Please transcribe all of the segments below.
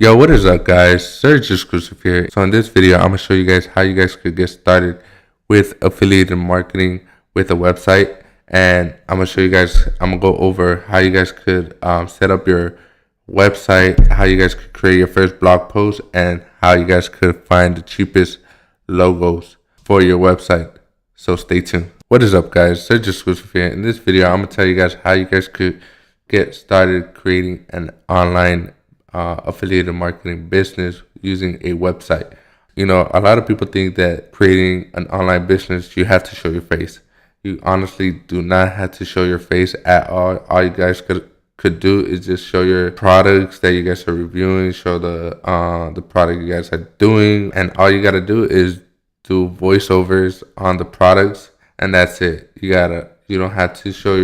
Yo, what is up, guys? Surge Exclusive here. So in this video, I'm gonna show you guys how you guys could get started with affiliate marketing with a website, and I'm gonna show you guys. I'm gonna go over how you guys could set up your website, how you guys could create your first blog post, and how you guys could find the cheapest logos for your website. So stay tuned. What is up, guys? Surge Exclusive here. In this video, I'm gonna tell you guys how you guys could get started creating an online affiliated marketing business using a website. You know, a lot of people think that creating an online business, you have to show your face. You honestly do not have to show your face at all. All you guys could do is just show your products that you guys are reviewing, show the product you guys are doing, and all you gotta do is do voiceovers on the products, and that's it. You don't have to show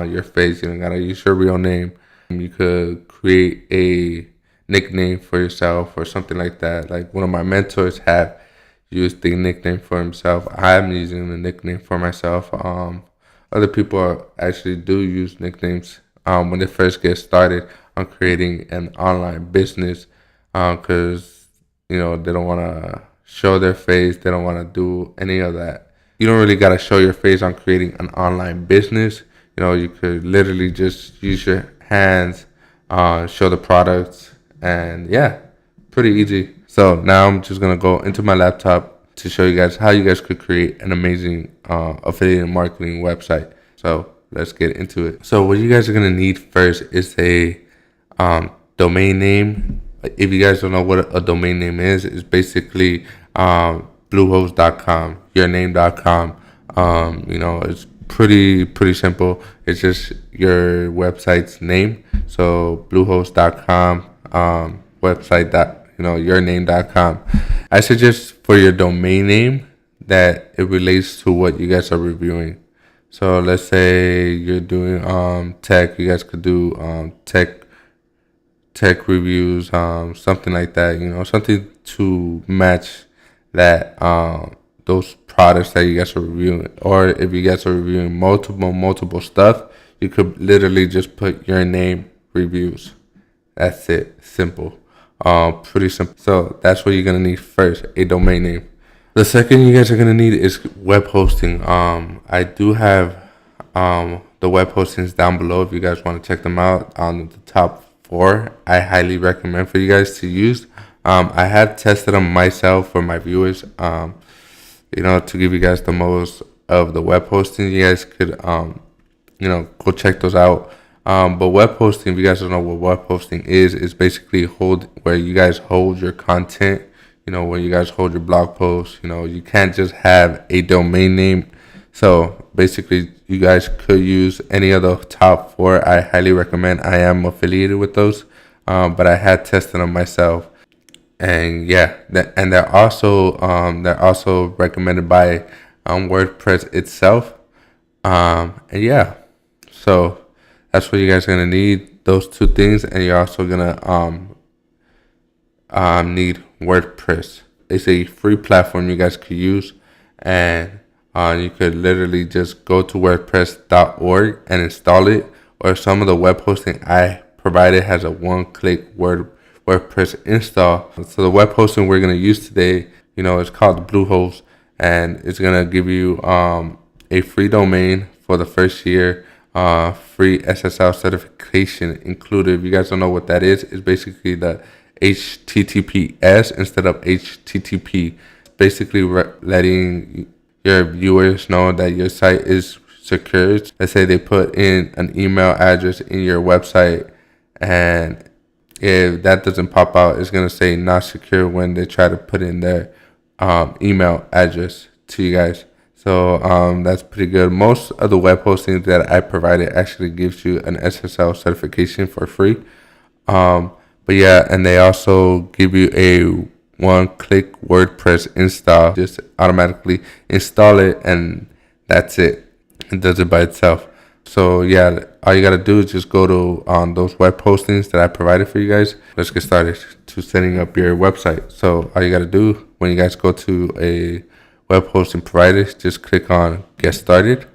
your face. You don't gotta use your real name. You could create a nickname for yourself or something like that. Like one of my mentors have used the nickname for himself. I'm using the nickname for myself. Other people actually do use nicknames when they first get started on creating an online business, because they don't want to show their face. They don't want to do any of that. You don't really got to show your face on creating an online business. You could literally just use your hands, show the products, and yeah, pretty easy. So now I'm just gonna go into my laptop to show you guys how you guys could create an amazing affiliate marketing website. So let's get into it. So what you guys are gonna need first is a domain name. If you guys don't know what a domain name is, it's basically bluehost.com, yourname.com. It's pretty simple. It's just your website's name. So bluehost.com, website yourname.com. I suggest for your domain name that it relates to what you guys are reviewing. So let's say you're doing tech. You guys could do tech reviews, something like that. Something to match that those products that you guys are reviewing. Or if you guys are reviewing multiple stuff, you could literally just put your name reviews. That's it. Simple. Pretty simple. So that's what you're gonna need first, a domain name. The second you guys are gonna need is web hosting. I do have the web hostings down below if you guys want to check them out. On the top 4, I highly recommend for you guys to use. I have tested them myself for my viewers. To give you guys the most of the web hosting, you guys could go check those out. But web hosting, if you guys don't know what web hosting is basically where you guys hold your content, where you guys hold your blog posts. You can't just have a domain name. So basically, you guys could use any of the top 4. I highly recommend. I am affiliated with those, but I had tested them myself. And yeah, they're also recommended by WordPress itself. And yeah, so that's what you guys are gonna need, those 2 things, and you're also gonna need WordPress. It's a free platform you guys could use, and you could literally just go to WordPress.org and install it. Or some of the web hosting I provided has a one-click WordPress install. So the web hosting we're gonna use today, it's called Bluehost, and it's gonna give you a free domain for the first year. Free SSL certification included. If you guys don't know what that is, it's basically the HTTPS instead of HTTP. Basically letting your viewers know that your site is secure. Let's say they put in an email address in your website, and if that doesn't pop out, it's going to say not secure when they try to put in their email address to you guys. So that's pretty good. Most of the web hosting that I provided actually gives you an SSL certification for free. But yeah, and they also give you a one-click WordPress install. Just automatically install it, and that's it. It does it by itself. So yeah, all you gotta do is just go to those web hostings that I provided for you guys. Let's get started to setting up your website. So all you gotta do when you guys go to a web hosting provider, just click on Get Started.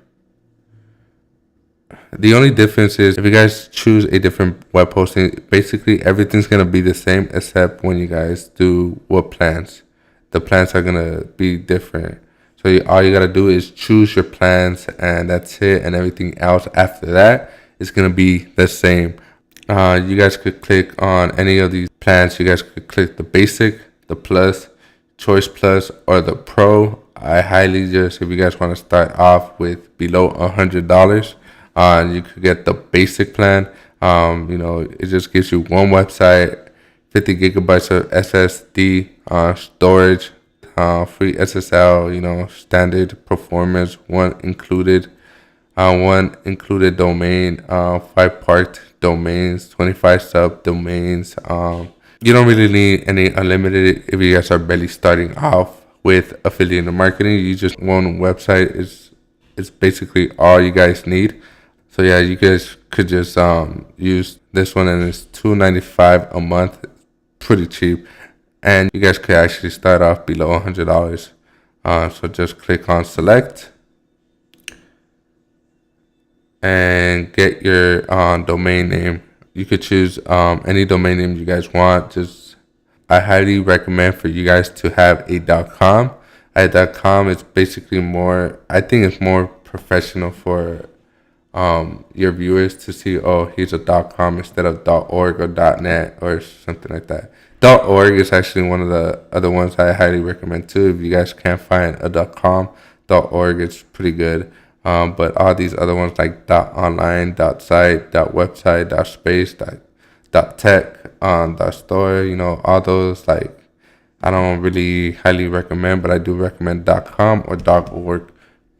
The only difference is if you guys choose a different web hosting, basically everything's gonna be the same except when you guys do what plans. The plans are gonna be different. So all you gotta do is choose your plans, and that's it. And everything else after that is gonna be the same. You guys could click on any of these plans. You guys could click the basic, the plus, choice plus, or the pro. I highly just, if you guys want to start off with below $100, you could get the basic plan. It just gives you one website, 50 gigabytes of SSD storage, free SSL, standard performance, one included domain, 5 part domains, 25 subdomains. You don't really need any unlimited if you guys are barely starting off with affiliate marketing. You just one website is basically all you guys need. So yeah, you guys could just use this one, and it's $295 a month, pretty cheap, and you guys could actually start off below $100. So just click on select and get your domain name. You could choose any domain name you guys want. I highly recommend for you guys to have a .com. A .com is basically I think it's more professional for your viewers to see, oh, here's a .com instead of .org or .net or something like that. .org is actually one of the other ones I highly recommend too. If you guys can't find a .com, .org is pretty good. But all these other ones like .online, .site, .website, .space, .tech, .store, all those, like, I don't really highly recommend, but I do recommend .com or .org.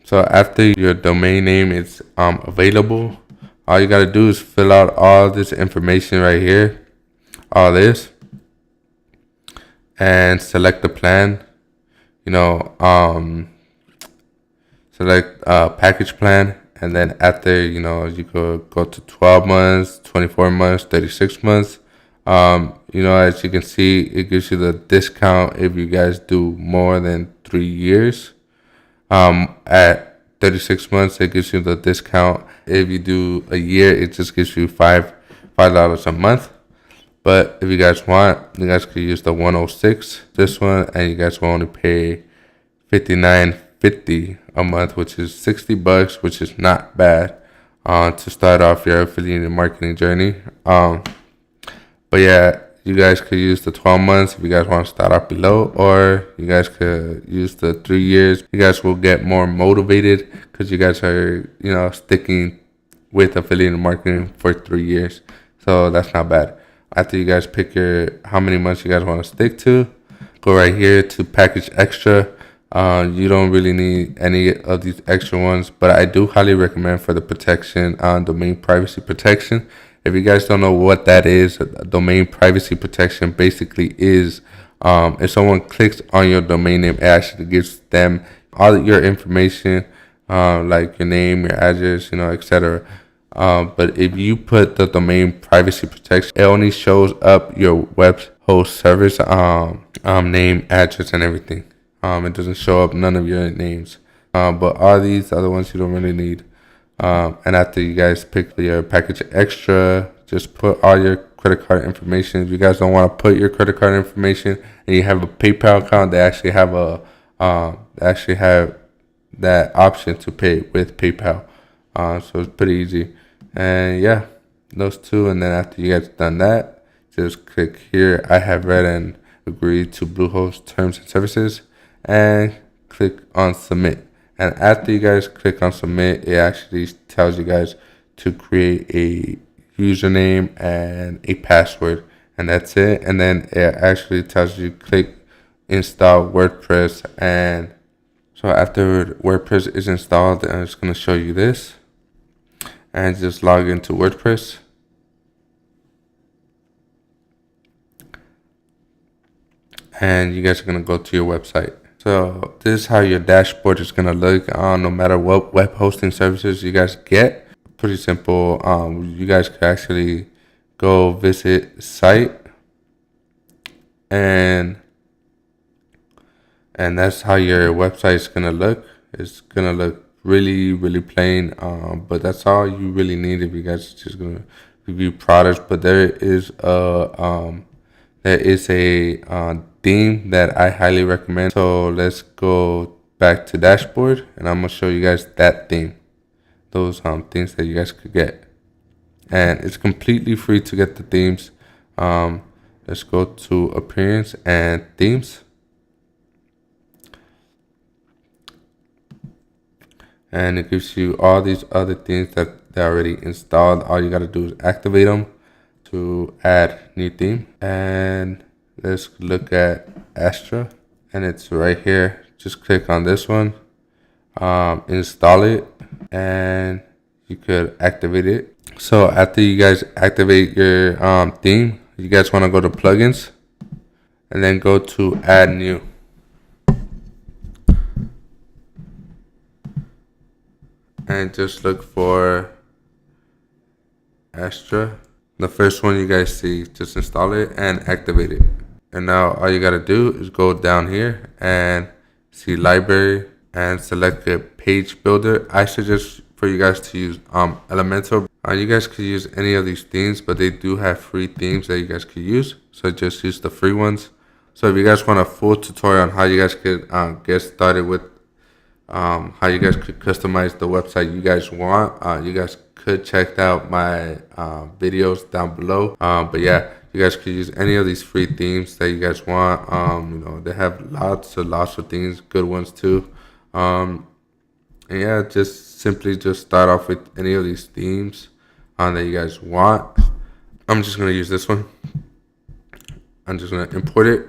So after your domain name is available, all you gotta do is fill out all this information right here, all this, and select the plan. Select package plan, and then after, you could go to 12 months, 24 months, 36 months. As you can see, it gives you the discount if you guys do more than 3 years. At 36 months, it gives you the discount. If you do a year, it just gives you $5 a month. But if you guys want, you guys could use the 106, this one, and you guys will only pay $59.50 a month, which is $60, which is not bad to start off your affiliate marketing journey. But yeah, you guys could use the 12 months if you guys want to start off below, or you guys could use the 3 years. You guys will get more motivated because you guys are, sticking with affiliate marketing for 3 years. So that's not bad. After you guys pick how many months you guys want to stick to, go right here to package extra. You don't really need any of these extra ones, but I do highly recommend for the protection on domain privacy protection. If you guys don't know what that is, domain privacy protection basically is if someone clicks on your domain name, it actually gives them all your information, like your name, your address, etc. But if you put the domain privacy protection, it only shows up your web host service name, address, and everything. It doesn't show up none of your names. But all these other ones you don't really need. And after you guys pick your package extra, just put all your credit card information. If you guys don't want to put your credit card information and you have a PayPal account, they actually have that option to pay with PayPal. So it's pretty easy. And yeah, those two. And then after you guys done that, just click here. I have read and agreed to Bluehost terms and services, and click on submit. And after you guys click on submit, it actually tells you guys to create a username and a password, and that's it. And then it actually tells you click install WordPress. And so after WordPress is installed, I'm just going to show you this, and just log into WordPress. And you guys are going to go to your website. So this is how your dashboard is going to look no matter what web hosting services you guys get. Pretty simple. You guys can actually go visit site, and that's how your website is going to look. It's going to look really plain. But that's all you really need if you guys are just gonna review products. But there is a theme that I highly recommend. So let's go back to dashboard, and I'm gonna show you guys that theme. Those things that you guys could get, and it's completely free to get the themes. Let's go to appearance and themes, and it gives you all these other things that they already installed. All you gotta do is activate them to add new theme. And let's look at Astra, and it's right here. Just click on this one, install it, and you could activate it. So after you guys activate your theme, you guys want to go to plugins and then go to add new. And just look for Astra. The first one you guys see, just install it and activate it. And now all you gotta do is go down here and see library and select a page builder. I suggest for you guys to use Elementor. You guys could use any of these themes, but they do have free themes that you guys could use. So just use the free ones. So if you guys want a full tutorial on how you guys could get started with how you guys could customize the website you guys want, you guys could check out my videos down below. But yeah, you guys could use any of these free themes that you guys want. They have lots of things, good ones too. And yeah, just simply just start off with any of these themes that you guys want. I'm just gonna use this one. I'm just gonna import it,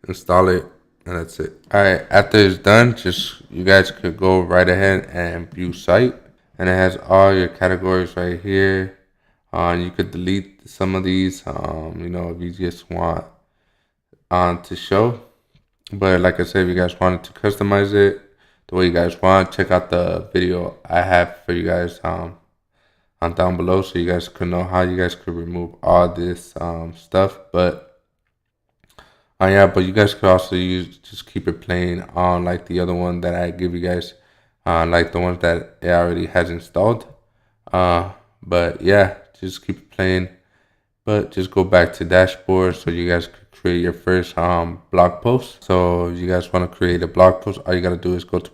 install it, and that's it. All right, after it's done, just you guys could go right ahead and view site, and it has all your categories right here. You could delete some of these, if you just want to show. But like I said, if you guys wanted to customize it the way you guys want, check out the video I have for you guys on down below, so you guys could know how you guys could remove all this stuff. But but you guys could also just keep it plain on like the other one that I give you guys, like the ones that it already has installed. But yeah, just keep it plain. But just go back to dashboard so you guys could create your first blog post. So if you guys want to create a blog post, all you gotta do is go to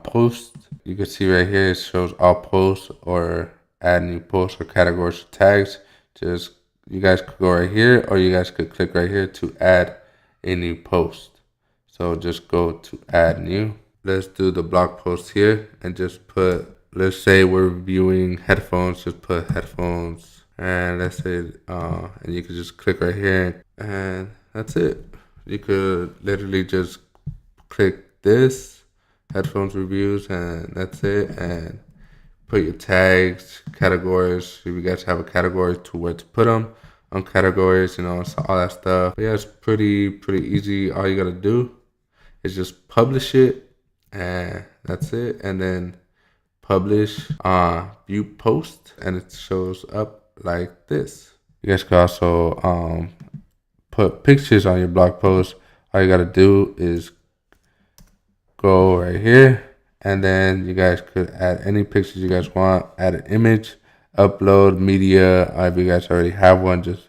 post. You can see right here it shows all posts or add new posts or categories or tags. Just you guys could go right here, or you guys could click right here to add a new post. So just go to add new. Let's do the blog post here and just put, let's say we're reviewing headphones, just put headphones, and let's say and you could just click right here, and that's it. You could literally just click this headphones reviews, and that's it. And put your tags, categories, if you guys have a category, to where to put them on categories, so all that stuff. But yeah, it's pretty easy. All you gotta do is just publish it, and that's it. And then publish view post, and it shows up like this. You guys could also put pictures on your blog post. All you gotta do is go right here, and then you guys could add any pictures you guys want. Add an image, upload media. If you guys already have one, just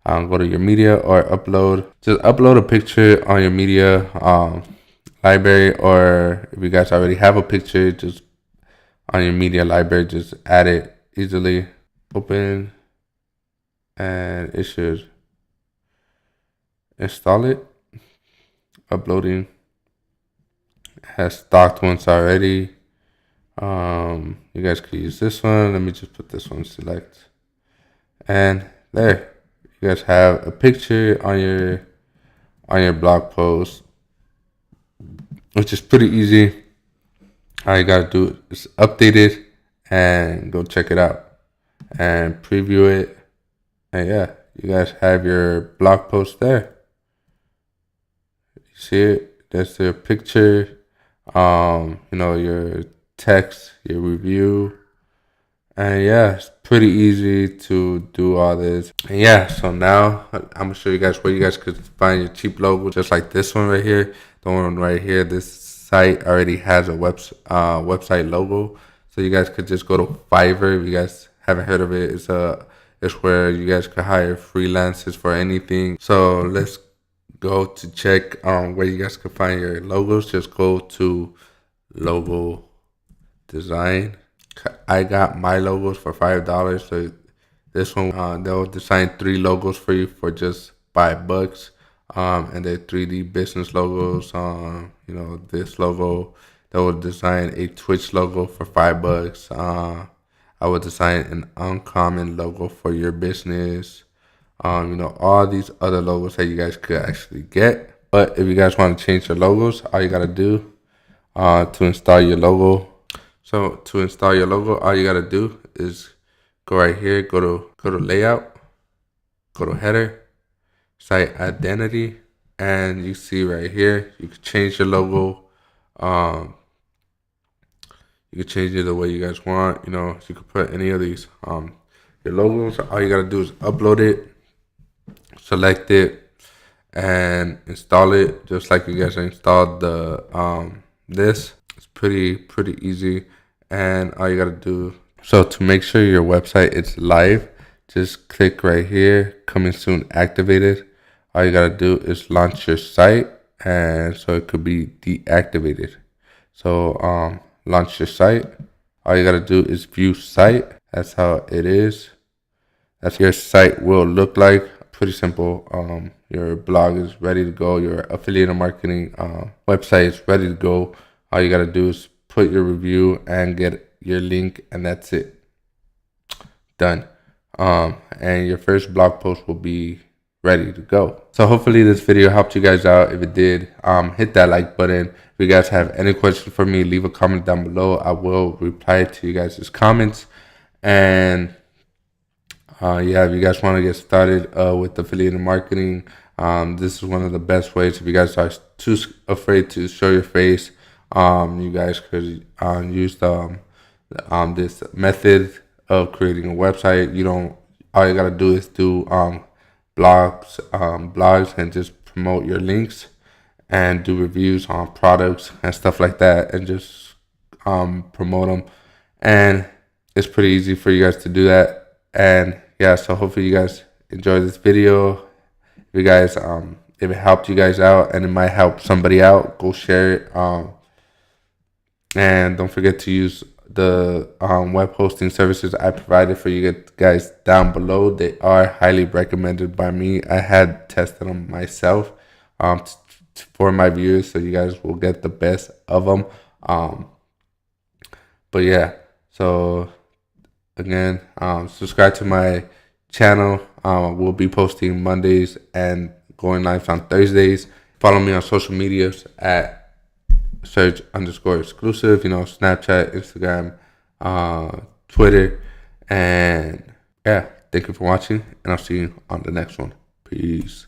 go to your media or upload. Just upload a picture on your media library, or if you guys already have a picture, just on your media library, just add it easily. Open, and it should install it. Uploading. Has stocked ones already. You guys could use this one. Let me just put this one select, and there you guys have a picture on your blog post, which is pretty easy. All you gotta do is update it and go check it out and preview it, and yeah, you guys have your blog post there. You see it? That's the picture. Your text, your review, and yeah, it's pretty easy to do all this. And yeah, so now I'm gonna show you guys where you guys could find your cheap logo, just like this one right here. The one right here, this site already has a website logo. So you guys could just go to Fiverr. If you guys haven't heard of it, it's where you guys could hire freelancers for anything. So let's go to check where you guys can find your logos. Just go to logo design. I got my logos for $5. So this one, they'll design 3 logos for you for just $5. And they're 3D business logos. You know, this logo, they will design a Twitch logo for $5. I would design an uncommon logo for your business. You know, all these other logos that you guys could actually get. But if you guys want to change your logos, all you gotta do to install your logo. So to install your logo, all you gotta do is go right here, go to layout, go to header, site identity, and you see right here you can change your logo. You can change it the way you guys want. You know, you can put any of these your logos. All you gotta do is upload it, select it, and install it just like you guys installed the this. It's pretty easy, and all you gotta do. So to make sure your website is live, just click right here, coming soon activated. All you gotta do is launch your site, and so it could be deactivated. So launch your site. All you gotta do is view site. That's how it is. That's your site will look like. Pretty simple. Your blog is ready to go. Your affiliate marketing website is ready to go. All you gotta do is put your review and get your link, and that's it. Done. And your first blog post will be ready to go. So hopefully this video helped you guys out. If it did, hit that like button. If you guys have any questions for me, leave a comment down below. I will reply to you guys' comments. And yeah, if you guys want to get started with affiliate marketing, this is one of the best ways. If you guys are too afraid to show your face, you guys could use this method of creating a website. All you gotta do is do blogs and just promote your links and do reviews on products and stuff like that, and just promote them. And it's pretty easy for you guys to do that. And yeah, so hopefully you guys enjoy this video. If you guys if it helped you guys out and it might help somebody out, go share it. And don't forget to use the web hosting services I provided for you guys down below. They are highly recommended by me. I had tested them myself for my viewers, so you guys will get the best of them. But yeah, so again, subscribe to my channel. We'll be posting Mondays and going live on Thursdays. Follow me on social medias at search_exclusive, you know, Snapchat, Instagram, Twitter. And yeah, thank you for watching, and I'll see you on the next one. Peace.